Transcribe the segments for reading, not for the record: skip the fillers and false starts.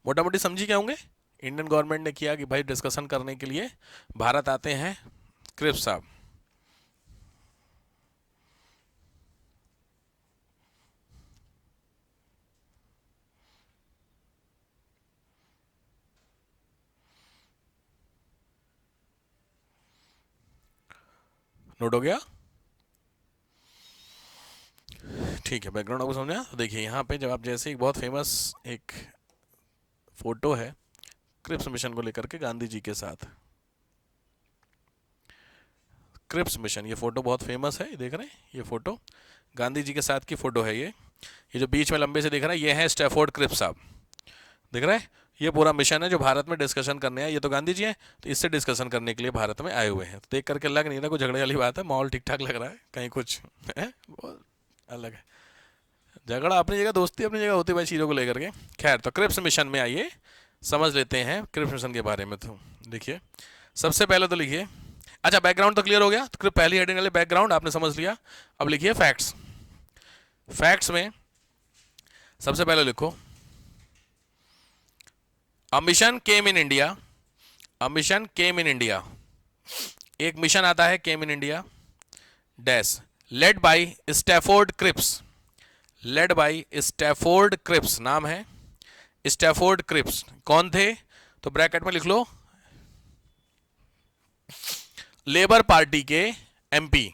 मोटा मोटी समझी क्या होंगे? इंडियन गवर्नमेंट ने किया कि भाई डिस्कशन करने के लिए भारत आते हैं क्रिप्स साहब। नोट हो गया? ठीक है, बैकग्राउंड आपको समझा? तो देखिए यहाँ पे जब आप जैसे एक बहुत फेमस एक फोटो है क्रिप्स मिशन को लेकर के गांधी जी के साथ, क्रिप्स मिशन, ये फोटो बहुत फेमस है, ये देख रहे हैं, ये फोटो गांधी जी के साथ की फोटो है। ये जो बीच में लंबे से दिख रहा है ये है स्टैफोर्ड क्रिप्स साहब, दिख रहा है? ये पूरा मिशन है जो भारत में डिस्कशन करने आए। ये तो गांधी जी हैं, तो इससे डिस्कशन करने के लिए भारत में आए हुए हैं। तो देख करके लग नहीं रहा कोई झगड़े वाली बात है, माहौल ठीक ठाक लग रहा है, कहीं कुछ है बहुत अलग है। झगड़ा अपनी जगह, दोस्ती अपनी जगह होती है भाई चीज़ों को लेकर के। खैर, तो क्रिप्स मिशन में आइए समझ लेते हैं क्रिप्स मिशन के बारे में। तो देखिए सबसे पहले तो लिखिए, अच्छा बैकग्राउंड तो क्लियर हो गया, तो पहली हेडिंग वाले बैकग्राउंड आपने समझ लिया। अब लिखिए फैक्ट्स। फैक्ट्स में सबसे पहले लिखो a mission came in India. A mission came in India, एक मिशन आता है came in India dash led by Stafford Cripps. Led by Stafford Cripps नाम है, स्टैफोर्ड क्रिप्स कौन थे? तो ब्रैकेट में लिख लो लेबर पार्टी के एमपी।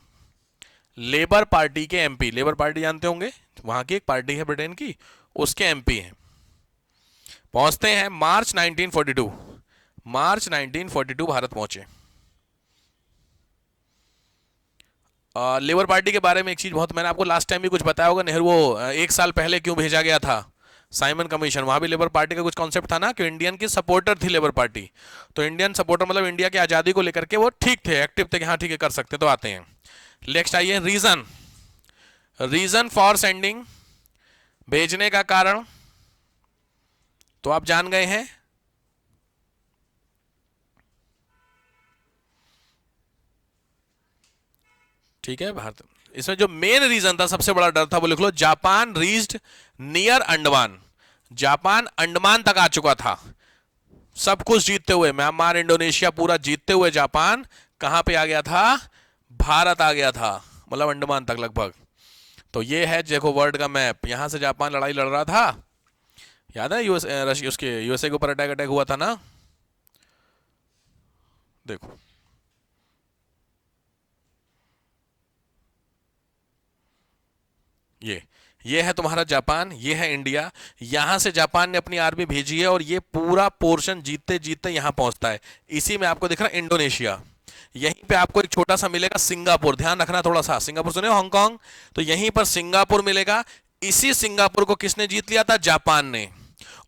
लेबर पार्टी के एमपी, लेबर पार्टी जानते होंगे, वहां की एक पार्टी है ब्रिटेन की, उसके एमपी हैं। पहुंचते हैं मार्च 1942, मार्च 1942 भारत पहुंचे। लेबर पार्टी के बारे में एक चीज बहुत, मैंने आपको लास्ट टाइम भी कुछ बताया होगा, नेहरू वो एक साल पहले क्यों भेजा गया था साइमन कमीशन, वहां भी लेबर पार्टी का कुछ कॉन्सेप्ट था ना कि इंडियन की सपोर्टर थी लेबर पार्टी। तो इंडियन सपोर्टर मतलब इंडिया की आज़ादी को लेकर के वो ठीक थे, एक्टिव थे कि हाँ ठीक है कर सकते। तो आते हैं नेक्स्ट, आइए रीजन। रीजन फॉर सेंडिंग, भेजने का कारण तो आप जान गए हैं, ठीक है भारत। इसमें जो मेन रीजन था, सबसे बड़ा डर था, वो लिख लो Japan reached near Andaman. Japan Andaman तक आ चुका था सब कुछ जीतते हुए, म्यांमार इंडोनेशिया पूरा जीतते हुए जापान कहां पे आ गया था? भारत आ गया था, मतलब अंडमान तक लगभग। तो ये है देखो वर्ल्ड का मैप, यहां से जापान लड़ाई लड़ रहा था, याद है? यूएस रशिया उसके यूएसए के ऊपर अटैक अटैक हुआ था ना, देखो ये है तुम्हारा जापान, ये है इंडिया। यहां से जापान ने अपनी आर्मी भेजी है और ये पूरा पोर्शन जीतते जीतते यहां पहुंचता है। इसी में आपको दिख रहा है इंडोनेशिया, यहीं पे आपको एक छोटा सा मिलेगा सिंगापुर, ध्यान रखना थोड़ा सा, सिंगापुर सुने हो, हांगकांग, तो यहीं पर सिंगापुर मिलेगा। इसी सिंगापुर को किसने जीत लिया था? जापान ने।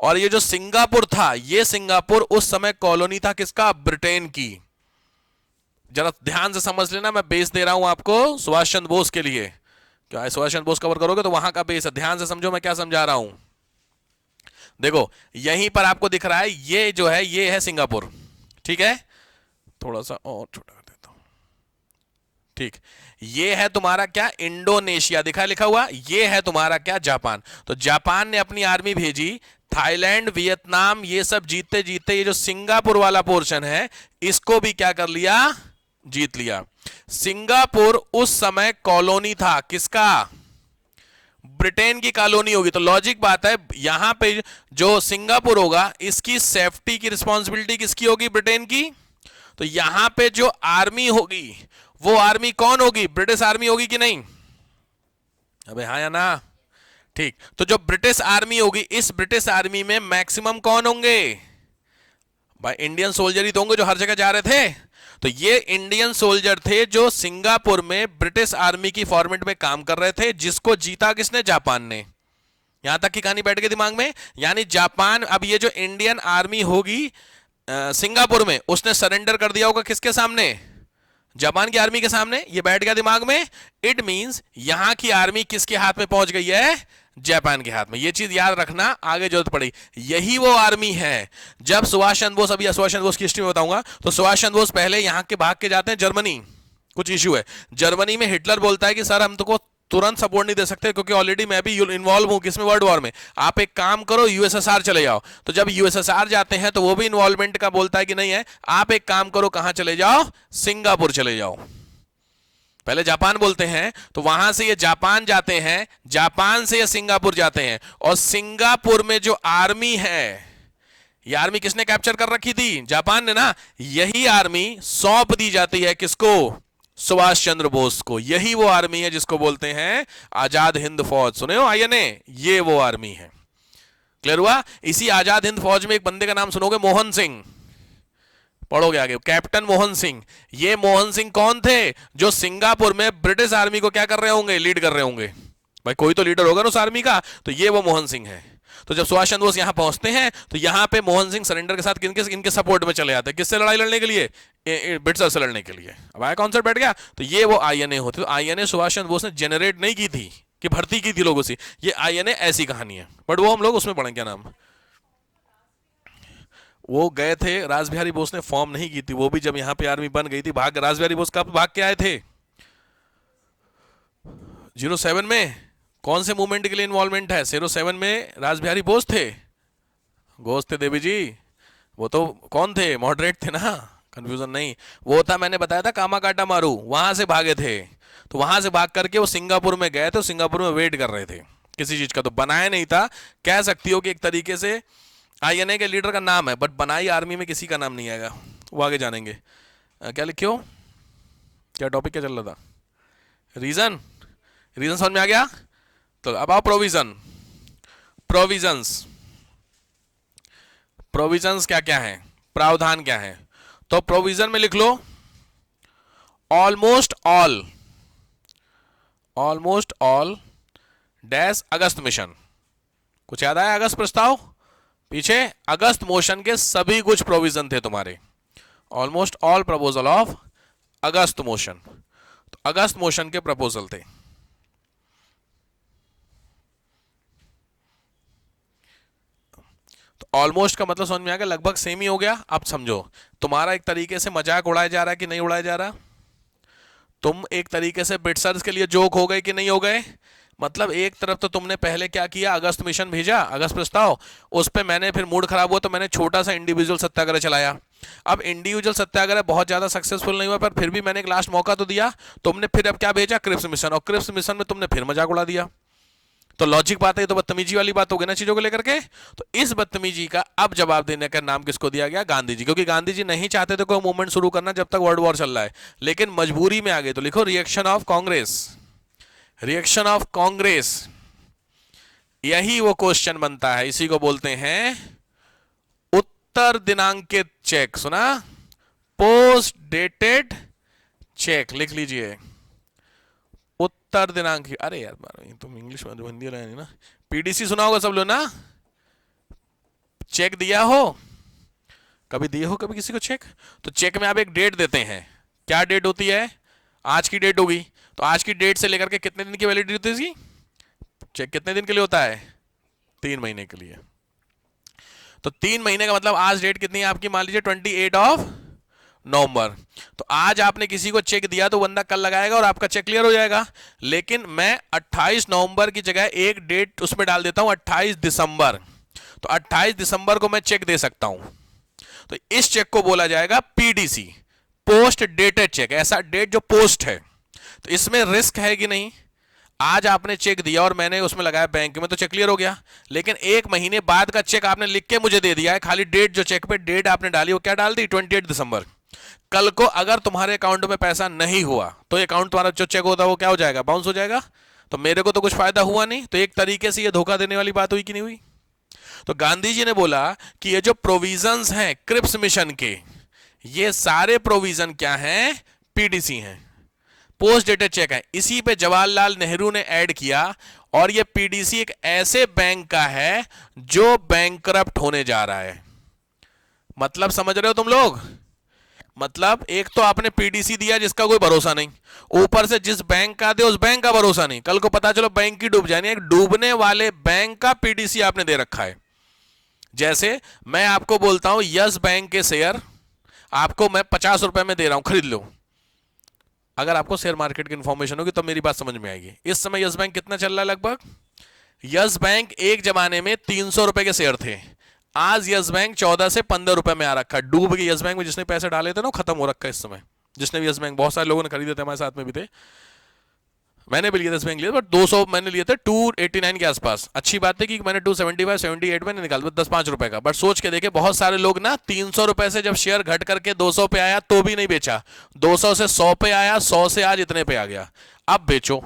और ये जो सिंगापुर था, ये सिंगापुर उस समय कॉलोनी था किसका? ब्रिटेन की। जरा ध्यान से समझ लेना, मैं बेस दे रहा हूं आपको सुभाष चंद्र बोस के लिए, क्या सुभाष चंद्र बोस कवर करोगे तो वहां का बेस है, ध्यान से समझो मैं क्या समझा रहा हूं। देखो यहीं पर आपको दिख रहा है, ये जो है ये है सिंगापुर, ठीक है, थोड़ा सा और छोटा कर देता हूं, ठीक। ये है तुम्हारा क्या? इंडोनेशिया, दिखा लिखा हुआ, ये है तुम्हारा क्या? जापान। तो जापान ने अपनी आर्मी भेजी, थाईलैंड वियतनाम ये सब जीतते जीतते ये जो सिंगापुर वाला पोर्शन है इसको भी क्या कर लिया? जीत लिया। सिंगापुर उस समय कॉलोनी था किसका? ब्रिटेन की कॉलोनी होगी। तो लॉजिक बात है, यहां पे जो सिंगापुर होगा इसकी सेफ्टी की रिस्पॉन्सिबिलिटी किसकी होगी? ब्रिटेन की। तो यहां पे जो आर्मी होगी वो आर्मी कौन होगी? ब्रिटिश आर्मी होगी कि नहीं? अबे हाँ या ना? ठीक। तो जो ब्रिटिश आर्मी होगी, इस ब्रिटिश आर्मी में मैक्सिमम कौन होंगे? भाई इंडियन सोल्जर ही तो होंगे जो हर जगह जा रहे थे। तो ये इंडियन सोल्जर थे जो सिंगापुर में ब्रिटिश आर्मी की फॉर्मेट में काम कर रहे थे, जिसको जीता किसने? जापान ने। यहां तक की कहानी बैठ गई दिमाग में? यानी जापान, अब ये जो इंडियन आर्मी होगी सिंगापुर में, उसने सरेंडर कर दिया होगा किसके सामने? जापान की आर्मी के सामने। ये बैठ गया दिमाग में। इट मींस यहां की आर्मी किसके हाथ में पहुंच गई है? जापान के हाथ में। ये चीज याद रखना, आगे जरूरत पड़ी। यही वो आर्मी है जब सुभाष चंद्र बोस, अभी सुभाष चंद्र बोस की हिस्ट्री में बताऊंगा, तो सुभाष चंद्र बोस पहले यहां के भाग के जाते हैं जर्मनी, कुछ इश्यू है जर्मनी में। हिटलर बोलता है कि सर हम तुमको तुरंत सपोर्ट नहीं दे सकते क्योंकि ऑलरेडी मैं भी इन्वॉल्व हूं किसमें, वर्ल्ड वॉर में। आप एक काम करो, यूएसएसआर चले जाओ। तो जब यूएसएसआर जाते हैं तो वो भी इन्वॉल्वमेंट का बोलता है कि नहीं है, आप एक काम करो, कहां चले जाओ, सिंगापुर चले जाओ। पहले जापान बोलते हैं, तो वहां से ये जापान जाते हैं, जापान से ये सिंगापुर जाते हैं, और सिंगापुर में जो आर्मी है, ये आर्मी किसने कैप्चर कर रखी थी, जापान ने ना, यही आर्मी सौंप दी जाती है किसको, सुभाष चंद्र बोस को। यही वो आर्मी है जिसको बोलते हैं आजाद हिंद फौज। सुने हो आईएनए, ये वो आर्मी है। क्लियर हुआ। इसी आजाद हिंद फौज में एक बंदे का नाम सुनोगे, मोहन सिंह, पढ़ोगे आगे, कैप्टन मोहन सिंह। ये मोहन सिंह कौन थे, जो सिंगापुर में ब्रिटिश आर्मी को क्या कर रहे होंगे, लीड कर रहे होंगे। भाई कोई तो लीडर होगा ना उस आर्मी का, तो ये वो मोहन सिंह है। तो जब सुभाष चंद्र बोस यहां पहुंचते हैं तो यहां पे मोहन सिंह सरेंडर के साथ इनके सपोर्ट में चले जाते हैं। किससे लड़ाई लड़ने के लिए, ब्रिटिशर से लड़ने के लिए। अब आया कॉन्सेप्ट बैठ गया। तो ये वो आईएनए होती। तो आईएनए सुभाष चंद्र बोस ने जनरेट नहीं की थी कि भर्ती की थी लोगों से, ये आईएनए ऐसी कहानी है, बट वो हम लोग उसमें पढ़ें, क्या नाम, वो गए थे, रास बिहारी बोस ने फॉर्म नहीं की थी, वो भी जब यहां पे आर्मी बन गई थी, भाग, रास बिहारी बोस कब भाग के आए थे, 07 में। कौन से मूवमेंट के लिए इन्वॉल्वमेंट है, 07 में रास बिहारी बोस थे, घोष थे देवी जी, वो तो कौन थे, मॉडरेट थे ना, कंफ्यूजन नहीं। वो था, मैंने बताया था, कामाकाटा मारू, वहां से भागे थे। तो वहां से भाग करके वो सिंगापुर में गए, तो सिंगापुर में वेट कर रहे थे किसी चीज का, तो बनाया नहीं था। कह सकती हो कि एक तरीके से आईएनए के लीडर का नाम है, बट बनाई आर्मी में किसी का नाम नहीं आएगा, वो आगे जानेंगे। क्या लिखियो, क्या टॉपिक क्या चल रहा था, रीजन, रीजन समझ में आ गया। तो अब आओ प्रोविजन, प्रोविजंस, प्रोविजंस क्या क्या है, प्रावधान क्या है। तो प्रोविजन में लिख लो almost all, almost all dash August mission. कुछ याद आया, अगस्त प्रस्ताव, पीछे अगस्त मोशन के सभी कुछ प्रोविजन थे तुम्हारे, almost all proposal of August motion. तो अगस्त मोशन के प्रपोजल थे। तो ऑलमोस्ट का मतलब समझ में आ गया, लगभग सेम ही हो गया। अब समझो, तुम्हारा एक तरीके से मजाक उड़ाया जा रहा है कि नहीं उड़ाया जा रहा, तुम एक तरीके से ब्रिटिशर्स के लिए जोक हो गए कि नहीं हो गए। मतलब एक तरफ तो तुमने पहले क्या किया, अगस्त मिशन भेजा, अगस्त प्रस्ताव, उस पे मैंने फिर मूड खराब हुआ तो मैंने छोटा सा इंडिविजुअल सत्याग्रह चलाया। अब इंडिविजुअल सत्याग्रह बहुत ज्यादा सक्सेसफुल नहीं हुआ, पर फिर भी मैंने एक लास्ट मौका तो दिया। तुमने फिर अब क्या भेजा, क्रिप्स मिशन, और क्रिप्स मिशन में तुमने फिर मजाक उड़ा दिया। तो लॉजिक बात है, तो बदतमीजी वाली बात हो गई ना चीजों को लेकर के। तो इस बदतमीजी का अब जवाब देने का नाम किसको दिया गया, गांधी जी, क्योंकि गांधी जी नहीं चाहते थे कोई मूवमेंट शुरू करना जब तक वर्ल्ड वॉर चल रहा है, लेकिन मजबूरी में आ गए। तो लिखो reaction of Congress, reaction of Congress, यही वो क्वेश्चन बनता है, इसी को बोलते हैं उत्तर दिनांकित चेक। सुना, पोस्ट डेटेड चेक, लिख लीजिए उत्तर दिनांक। अरे यार तुम इंग्लिश में हिंदी नहीं ना, पीडीसी सुना होगा सब लोग ना, चेक दिया हो, कभी दिए हो कभी किसी को चेक। तो चेक में आप एक डेट देते हैं, क्या डेट होती है, आज की डेट होगी। तो आज की डेट से लेकर के कितने दिन की वैलिडिटी होती है इसकी, चेक कितने दिन के लिए होता है, 3 महीने के लिए। तो 3 महीने का मतलब आज डेट कितनी है आपकी, मान लीजिए 28 नवंबर। तो आज आपने किसी को चेक दिया तो बंदा कल लगाएगा और आपका चेक क्लियर हो जाएगा। लेकिन मैं 28 नवंबर की जगह एक डेट उसमें डाल देता हूं 28 दिसंबर, तो 28 दिसंबर को मैं चेक दे सकता हूं। तो इस चेक को बोला जाएगा पीडीसी, पोस्ट डेटेड चेक, ऐसा डेट जो पोस्ट है। तो इसमें रिस्क है कि नहीं, आज आपने चेक दिया और मैंने उसमें लगाया बैंक में, तो चेक क्लियर हो गया। लेकिन 1 महीने बाद का चेक आपने लिख के मुझे दे दिया है, खाली डेट जो चेक पे डेट आपने डाली वो क्या डाल दी, 28 दिसंबर। कल को अगर तुम्हारे अकाउंट में पैसा नहीं हुआ तो अकाउंट तुम्हारा जो चेक होता है वो क्या हो जाएगा, बाउंस हो जाएगा। तो मेरे को तो कुछ फायदा हुआ नहीं। तो एक तरीके से ये धोखा देने वाली बात हुई कि नहीं हुई। तो गांधी जी ने बोला कि ये जो प्रोविजंस हैं क्रिप्स मिशन के, ये सारे प्रोविजन क्या हैं, पीडीसी हैं, पोस्ट डेटेड चेक है। इसी पे जवाहरलाल नेहरू ने ऐड किया, और ये पीडीसी एक ऐसे बैंक का है जो बैंकरप्ट होने जा रहा है। मतलब समझ रहे हो तुम लोग, मतलब एक तो आपने पीडीसी दिया जिसका कोई भरोसा नहीं, ऊपर से जिस बैंक का दे उस बैंक का भरोसा नहीं, कल को पता चलो बैंक की डूब जानी है। एक डूबने वाले बैंक का पीडीसी आपने दे रखा है। जैसे मैं आपको बोलता हूं यस बैंक के शेयर आपको मैं 50 रुपए में दे रहा हूं, खरीद लो। अगर आपको शेयर मार्केट की इंफॉर्मेशन होगी तो मेरी बात समझ में आएगी। इस समय यस बैंक कितना चल रहा है लगभग? यस बैंक एक जमाने में 300 रुपए के शेयर थे, आज यस बैंक 14 से 15 रुपए में आ रखा है। डूब गई यस बैंक में, जिसने पैसे डाले थे ना खत्म हो रखा है इस समय। जिसने भी यस बैंक, बहुत सारे लोगों ने खरीदे थे, हमारे साथ में भी थे, मैंने भी लिए थे यस बैंक लिए, बट 200 मैंने लिए थे 289 के आसपास। अच्छी बात है कि मैंने 275 78 में निकाल 10-5 रुपए का। बट सोच के देखे, बहुत सारे लोग ना 300 रुपए से जब शेयर घट करके 200 पे आया तो भी नहीं बेचा, 200 से 100 पे आया, 100 से आज इतने पे आ गया, अब बेचो।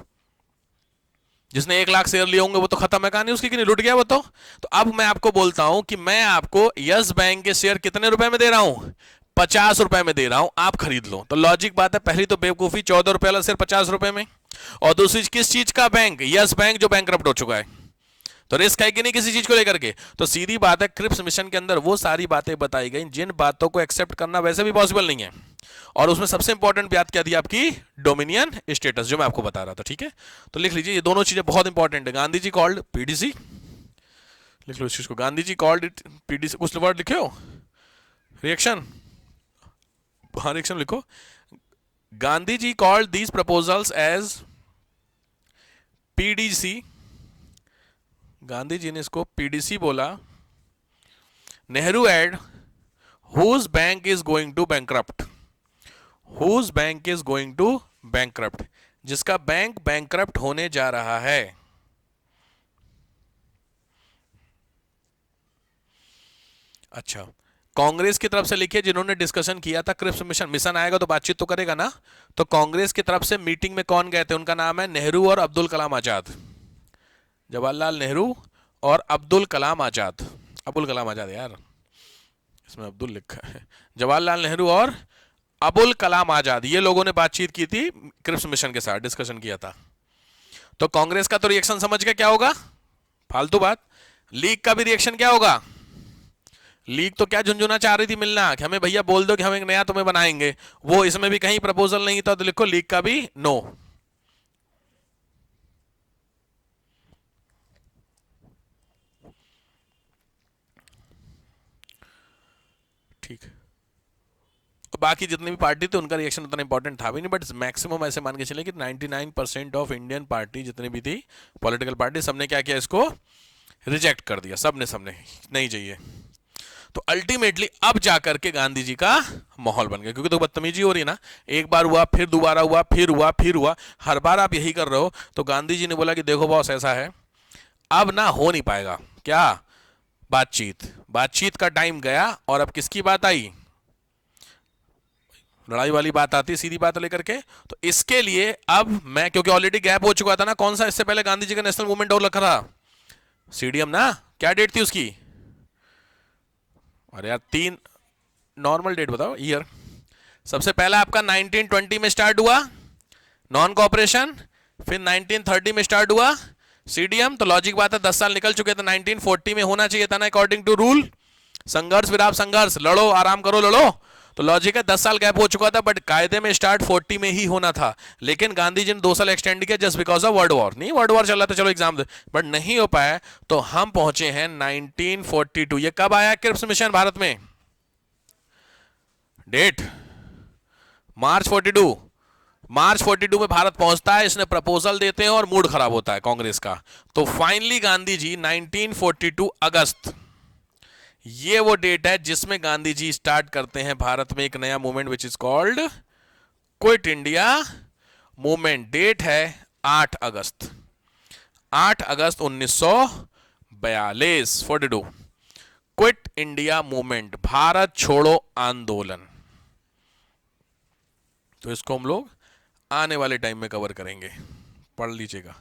जिसने 1 लाख शेयर लिए होंगे वो तो खत्म है कहानी उसकी, कि नहीं, लुट गया वो तो अब मैं आपको बोलता हूं कि मैं आपको यस बैंक के शेयर कितने रुपए में दे रहा हूं? 50 रुपए में दे रहा हूं, आप खरीद लो। तो लॉजिक बात है, पहली तो बेवकूफी, 14 रुपए वाला शेयर 50 रुपए में, और दूसरी किस चीज का बैंक? यस बैंक, जो बैंकरप्ट हो चुका है। तो रिस्क है कि नहीं किसी चीज को लेकर के? तो सीधी बात है, क्रिप्स मिशन के अंदर वो सारी बातें बताई गई जिन बातों को एक्सेप्ट करना वैसे भी पॉसिबल नहीं है। और उसमें सबसे इंपॉर्टेंट बात क्या थी आपकी? डोमिनियन स्टेटस, जो मैं आपको बता रहा था। ठीक है, तो लिख लीजिए, ये दोनों चीजें बहुत इंपॉर्टेंट है। गांधी जी कॉल्ड पीडीसी, लिख लो इस चीज को, Gandhi ji called it PDC. कुछ वर्ड लिखे हो? रिएक्शन, हाँ रिएक्शन लिखो। Gandhi ji called these proposals as PDC, Gandhi ji ने इसको पीडीसी बोला। Nehru add whose bank is going to bankrupt, whose bank is going to bankrupt, जिसका बैंक बैंकरप्ट होने जा रहा है। अच्छा, कांग्रेस की तरफ से लिखिए, जिन्होंने डिस्कशन किया था क्रिप्स मिशन। मिशन आएगा तो बातचीत तो करेगा ना। तो कांग्रेस की तरफ से मीटिंग में कौन गए थे? उनका नाम है नेहरू और अब्दुल कलाम आजाद, जवाहरलाल नेहरू और अब्दुल कलाम आजाद। अबुल कलाम आजाद यार, इसमें अब्दुल लिखा है। जवाहरलाल नेहरू और अबुल कलाम आजाद, ये लोगों ने बातचीत की थी, क्रिप्स मिशन के साथ डिस्कशन किया था। तो कांग्रेस का तो रिएक्शन समझ के क्या होगा? फालतू बात। लीग का भी रिएक्शन क्या होगा? लीग तो क्या झुंझुना चाह रही थी मिलना, कि हमें भैया बोल दो कि हम एक नया तुम्हें बनाएंगे। वो इसमें भी कहीं प्रपोजल नहीं था, तो लिखो लीग का भी नो। ठीक, बाकी जितनी भी पार्टी थी उनका रिएक्शन उतना इंपॉर्टेंट था भी नहीं, बट मैक्सिमम ऐसे मान के चले कि 99% ऑफ इंडियन पार्टी जितनी भी थी पॉलिटिकल पार्टी, सबने क्या किया? इसको रिजेक्ट कर दिया, सबने सबने नहीं चाहिए। तो अल्टीमेटली अब जाकर के गांधी जी का माहौल बन गया, क्योंकि तो बदतमीजी हो रही है ना, एक बार हुआ, फिर दोबारा हुआ, फिर हुआ, फिर हुआ, हर बार आप यही कर रहे हो। तो गांधी जी ने बोला कि देखो बॉस, ऐसा है, अब ना हो नहीं पाएगा। क्या? बातचीत, बातचीत का टाइम गया, और अब किसकी बात आई? लड़ाई वाली बात आती है, सीधी बात लेकर के। तो इसके लिए अब मैं, क्योंकि ऑलरेडी गैप हो चुका था ना, कौन सा इससे पहले गांधी जी का नेशनल मूवमेंट और रखा था? सीडीएम ना, क्या डेट थी उसकी? अरे यार, 3 नॉर्मल डेट बताओ, ईयर। सबसे पहला आपका 1920 में स्टार्ट हुआ नॉन कॉपरेशन, फिर 1930 में स्टार्ट हुआ सीडीएम। तो लॉजिक बात है, 10 साल निकल चुके थे, 1940 में होना चाहिए था ना, अकॉर्डिंग टू रूल। संघर्ष विराम संघर्ष, लड़ो आराम करो लड़ो। तो लॉजिक है, 10 साल गैप हो चुका था, बट कायदे में स्टार्ट 40 में ही होना था। लेकिन गांधी जी ने 2 साल एक्सटेंड किया just because of world war. नहीं, वर्ल्ड वॉर चल रहा था, चलो एग्जाम दे, बट नहीं हो पाया। तो हम पहुंचे हैं 1942। ये कब आया क्रिप्स मिशन भारत में? डेट मार्च 42। मार्च 42 में भारत पहुंचता है, इसने प्रपोजल देते हैं और मूड खराब होता है कांग्रेस का। तो फाइनली गांधी जी 1942 अगस्त, ये वो डेट है जिसमें गांधी जी स्टार्ट करते हैं भारत में एक नया movement which is called quit India movement. Date है 8 अगस्त, 8 अगस्त 1942, 42, क्विट इंडिया मूवमेंट, भारत छोड़ो आंदोलन। तो इसको हम लोग आने वाले टाइम में कवर करेंगे, पढ़ लीजिएगा।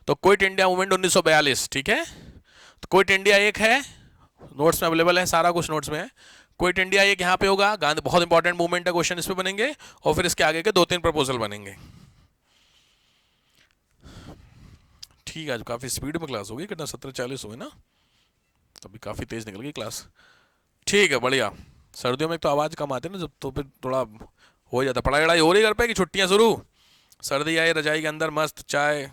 तो क्विट इंडिया मूवमेंट 1942, ठीक है। तो क्विट इंडिया एक है, नोट्स में अवेलेबल है, सारा कुछ नोट्स में है। क्विट इंडिया एक यहाँ पे होगा, गांधी, बहुत इंपॉर्टेंट मूवमेंट है, क्वेश्चन इस पे बनेंगे, और फिर इसके आगे के 2-3 प्रपोजल बनेंगे। ठीक है, आज काफी स्पीड में क्लास होगी, कितना 17:40 हुए ना, तभी काफी तेज निकल गई क्लास। ठीक है, बढ़िया। सर्दियों में तो आवाज कम आती है ना जब, तो फिर थोड़ा हो जाता। पढ़ाई वढ़ाई हो रही घर पे कि छुट्टियां शुरू? सर्दी आई, रजाई के अंदर मस्त चाय